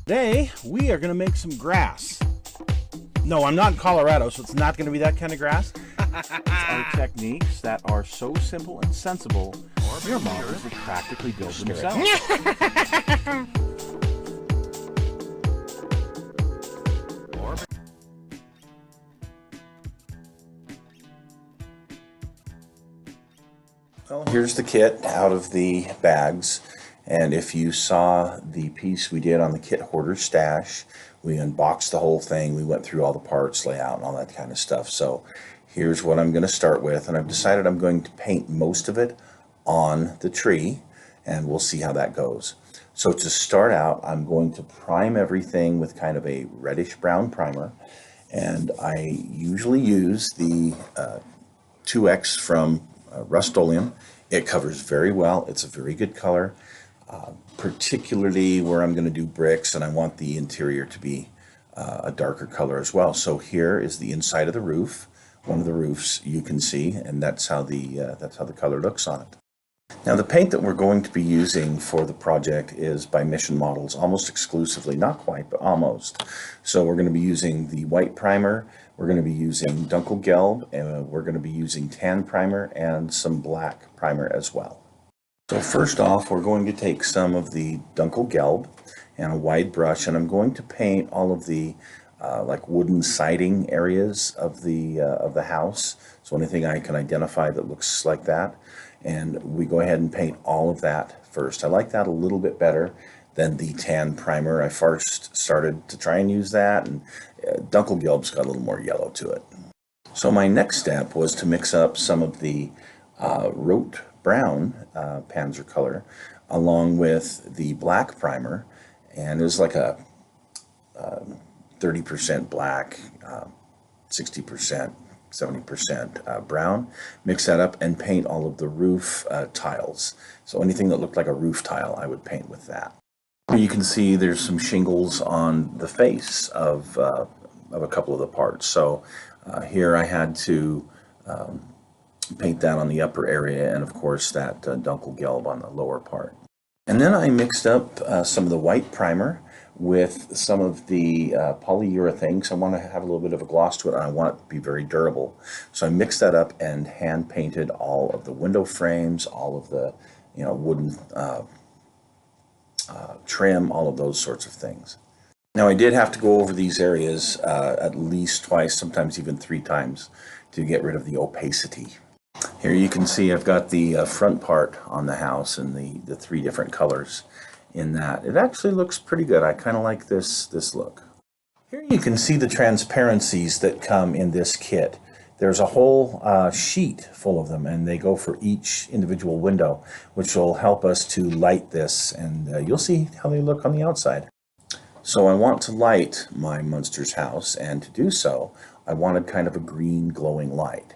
Today, we are going to make some grass. No, I'm not in Colorado, so it's not going to be that kind of grass. It's our techniques that are so simple and sensible, your models will practically build themselves. Well, here's the kit out of the bags, and if you saw the piece we did on the kit hoarder stash, we unboxed the whole thing, we went through all the parts, layout, and all that kind of stuff. So here's what I'm going to start with, and I've decided I'm going to paint most of it on the tree, and we'll see how that goes. So to start out, I'm going to prime everything with kind of a reddish brown primer, and I usually use the 2X from Rust-Oleum. It covers very well. It's a very good color, particularly where I'm going to do bricks and I want the interior to be a darker color as well. So here is the inside of the roof, one of the roofs you can see, and that's how the color looks on it. Now the paint that we're going to be using for the project is by Mission Models, almost exclusively, not quite, but almost. So we're going to be using the white primer, we're going to be using Dunkelgelb, and we're going to be using tan primer and some black primer as well. So first off, we're going to take some of the Dunkelgelb and a wide brush, and I'm going to paint all of the like wooden siding areas of the house. So anything I can identify that looks like that. And we go ahead and paint all of that first. I like that a little bit better than the tan primer. I first started to try and use that, and Dunkelgelb's got a little more yellow to it. So my next step was to mix up some of the Rote brown Panzer color along with the black primer, and it was like a 30% black, 60%, 70% brown. Mix that up and paint all of the roof tiles. So anything that looked like a roof tile, I would paint with that. You can see there's some shingles on the face of a couple of the parts. So here I had to paint that on the upper area, and of course that Dunkelgelb on the lower part. And then I mixed up some of the white primer with some of the polyurethane, because I want to have a little bit of a gloss to it and I want it to be very durable. So I mixed that up and hand painted all of the window frames, all of the wooden trim, all of those sorts of things. Now I did have to go over these areas at least twice, sometimes even 3 times, to get rid of the opacity. Here you can see I've got the front part on the house in the 3 different colors in that. It actually looks pretty good. I kind of like this look. Here you can see the transparencies that come in this kit. There's a whole sheet full of them, and they go for each individual window, which will help us to light this, and you'll see how they look on the outside. So I want to light my Munster's house, and to do so, I wanted kind of a green glowing light.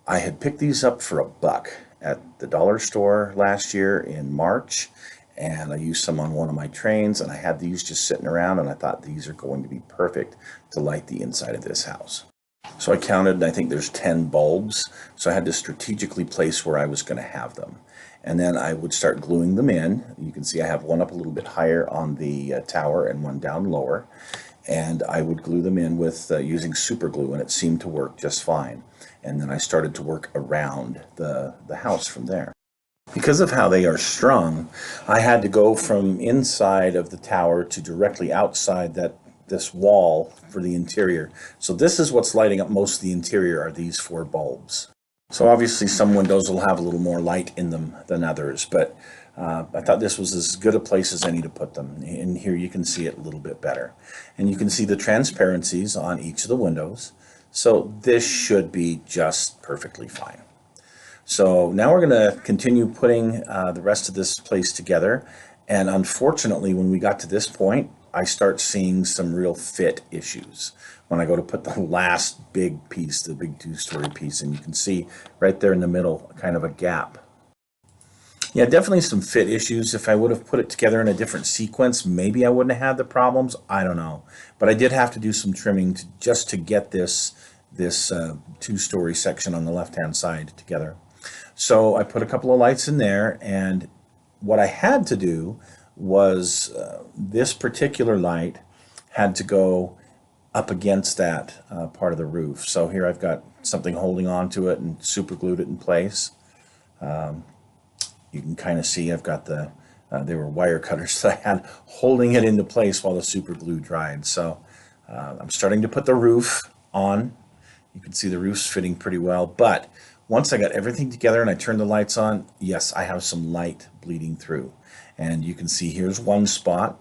I had picked these up for $1 at the dollar store last year in March, and I used some on one of my trains, and I had these just sitting around, and I thought these are going to be perfect to light the inside of this house. So I counted, and I think there's 10 bulbs, so I had to strategically place where I was going to have them. And then I would start gluing them in. You can see I have one up a little bit higher on the tower and one down lower. And I would glue them in with using super glue, and it seemed to work just fine. And then I started to work around the house from there. Because of how they are strung, I had to go from inside of the tower to directly outside this wall for the interior. So this is what's lighting up most of the interior, are these 4 bulbs. So obviously some windows will have a little more light in them than others, but I thought this was as good a place as any to put them. And here you can see it a little bit better. And you can see the transparencies on each of the windows. So this should be just perfectly fine. So now we're going to continue putting the rest of this place together. And unfortunately, when we got to this point, I start seeing some real fit issues when I go to put the last big piece, the big 2-story piece, and you can see right there in the middle kind of a gap. Yeah, definitely some fit issues. If I would have put it together in a different sequence, maybe I wouldn't have had the problems. I don't know. But I did have to do some trimming just to get this 2-story section on the left-hand side together. So I put a couple of lights in there, and what I had to do was this particular light had to go up against that part of the roof. So here I've got something holding on to it and super glued it in place. You can kind of see I've got they were wire cutters that I had holding it into place while the super glue dried. So I'm starting to put the roof on. You can see the roof's fitting pretty well, but once I got everything together and I turned the lights on, yes, I have some light bleeding through. And you can see here's one spot.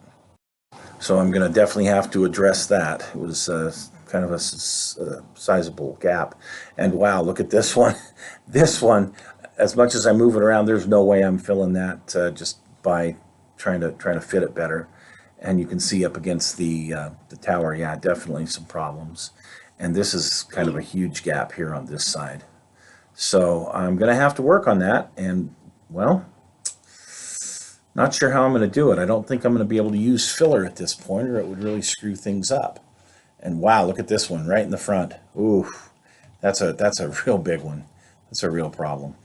So I'm going to definitely have to address that. It was kind of a sizable gap. And wow, look at this one. This one, as much as I move it around, there's no way I'm filling that just by trying to fit it better. And you can see up against the tower, yeah, definitely some problems. And this is kind of a huge gap here on this side. So I'm going to have to work on that. And, well, not sure how I'm going to do it. I don't think I'm going to be able to use filler at this point, or it would really screw things up. And wow, look at this one right in the front. Ooh, that's a real big one. That's a real problem.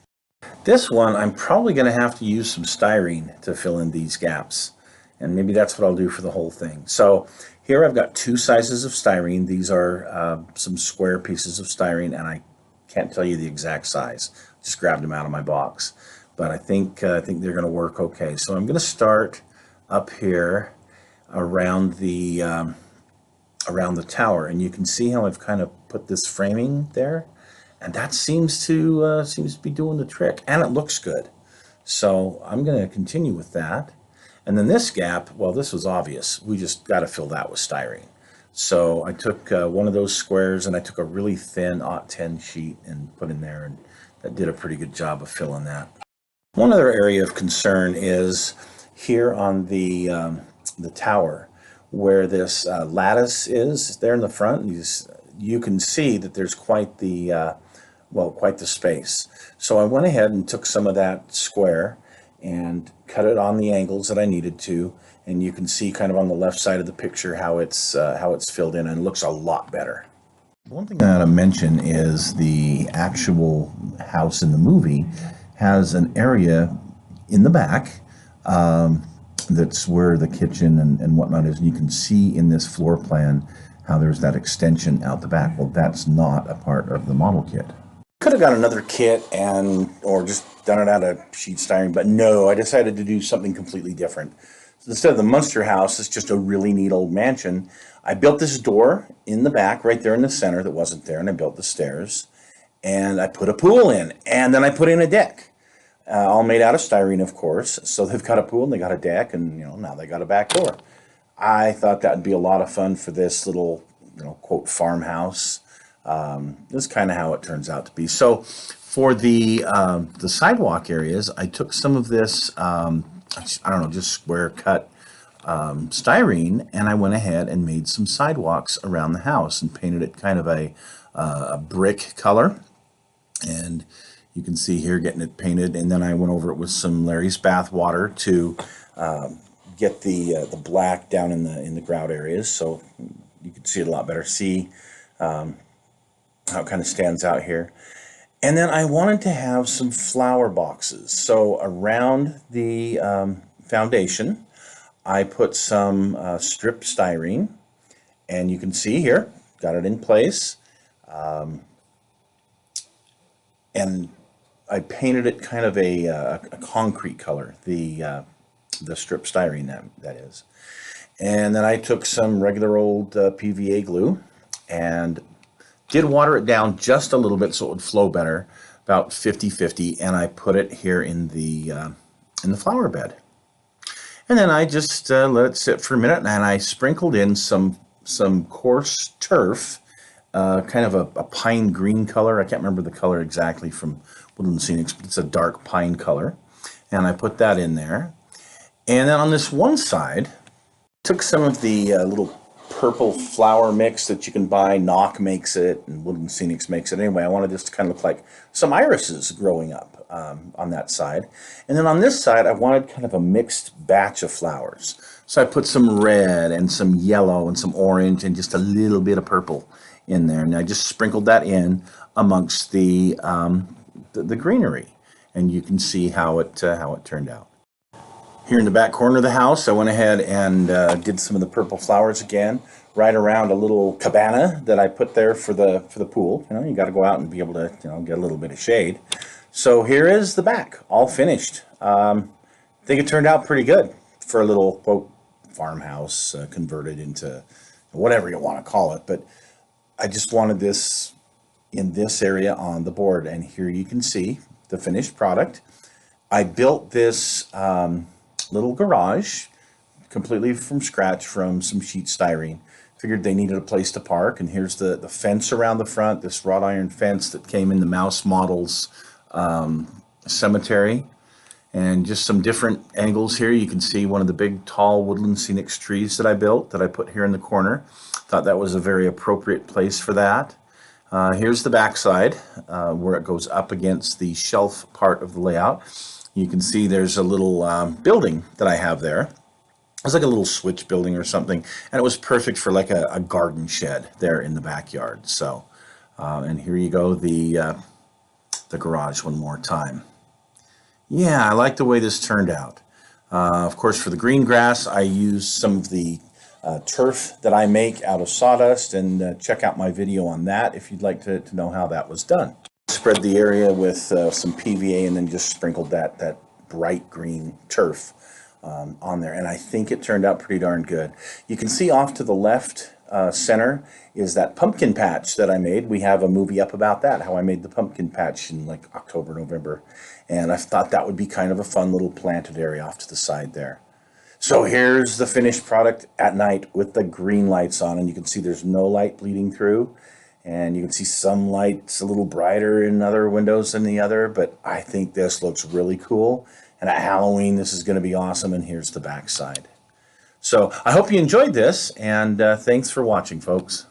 This one, I'm probably going to have to use some styrene to fill in these gaps. And maybe that's what I'll do for the whole thing. So here I've got 2 sizes of styrene. These are some square pieces of styrene, and I can't tell you the exact size. Just grabbed them out of my box. But I think they're going to work okay. So I'm going to start up here around the tower, and you can see how I've kind of put this framing there, and that seems to be doing the trick, and it looks good. So I'm going to continue with that. And then this gap, well, this was obvious. We just got to fill that with styrene. So I took one of those squares and I took a really thin aught-10 sheet and put in there, and that did a pretty good job of filling that. One other area of concern is here on the tower, where this lattice is there in the front. You can see that there's quite the space. So I went ahead and took some of that square and cut it on the angles that I needed to, and you can see kind of on the left side of the picture how it's filled in, and it looks a lot better. One thing I want to mention is the actual house in the movie has an area in the back that's where the kitchen and whatnot is, and you can see in this floor plan how there's that extension out the back. Well, that's not a part of the model kit. Could have got another kit or just done it out of sheet styrene, but no, I decided to do something completely different. So instead of the Munster house, it's just a really neat old mansion. I built this door in the back, right there in the center that wasn't there, and I built the stairs, and I put a pool in, and then I put in a deck, all made out of styrene, of course. So they've got a pool and they got a deck, and now they got a back door. I thought that would be a lot of fun for this little, quote, farmhouse. This is kind of how it turns out to be. So for the sidewalk areas, I took some of this, I don't know, just square cut styrene, and I went ahead and made some sidewalks around the house and painted it kind of a brick color. And you can see here getting it painted, and then I went over it with some Larry's bath water to get the black down in the grout areas, so you can see it a lot better. See how it kind of stands out here. And then I wanted to have some flower boxes. So around the foundation, I put some strip styrene, and you can see here, got it in place. And I painted it kind of a concrete color, the strip styrene that is. And then I took some regular old PVA glue and did water it down just a little bit so it would flow better, about 50-50, and I put it here in the flower bed. And then I just let it sit for a minute, and I sprinkled in some coarse turf, kind of a pine green color. I can't remember the color exactly from Woodland Scenics, but it's a dark pine color. And I put that in there. And then on this one side, took some of the little purple flower mix that you can buy. Knock makes it, and Woodland Scenics makes it. Anyway, I wanted this to kind of look like some irises growing up on that side. And then on this side, I wanted kind of a mixed batch of flowers. So I put some red and some yellow and some orange and just a little bit of purple in there. And I just sprinkled that in amongst the greenery. And you can see how it turned out. Here in the back corner of the house, I went ahead and did some of the purple flowers again, right around a little cabana that I put there for the pool. You know, you got to go out and be able to, you know, get a little bit of shade. So here is the back, all finished. I think it turned out pretty good for a little, quote, farmhouse converted into whatever you want to call it. But I just wanted this in this area on the board, and here you can see the finished product. I built this little garage completely from scratch from some sheet styrene. Figured they needed a place to park, and here's the fence around the front, this wrought iron fence that came in the Mouse Models cemetery. And just some different angles here. You can see one of the big tall woodland scenic trees that I built that I put here in the corner. Thought that was a very appropriate place for that. Here's the backside where it goes up against the shelf part of the layout. You can see there's a little building that I have there. It's like a little switch building or something, and it was perfect for like a garden shed there in the backyard. So, and here you go, the garage one more time. Yeah, I like the way this turned out. Of course, for the green grass, I use some of the turf that I make out of sawdust, and check out my video on that if you'd like to know how that was done. Spread the area with some PVA and then just sprinkled that bright green turf on there, and I think it turned out pretty darn good. You can see off to the left center is that pumpkin patch that I made. We have a movie up about that, how I made the pumpkin patch in like October, November, and I thought that would be kind of a fun little planted area off to the side there. So here's the finished product at night with the green lights on, and you can see there's no light bleeding through, and you can see some lights a little brighter in other windows than the other, but I think this looks really cool, and at Halloween this is going to be awesome. And here's the back side. So I hope you enjoyed this, and thanks for watching, folks.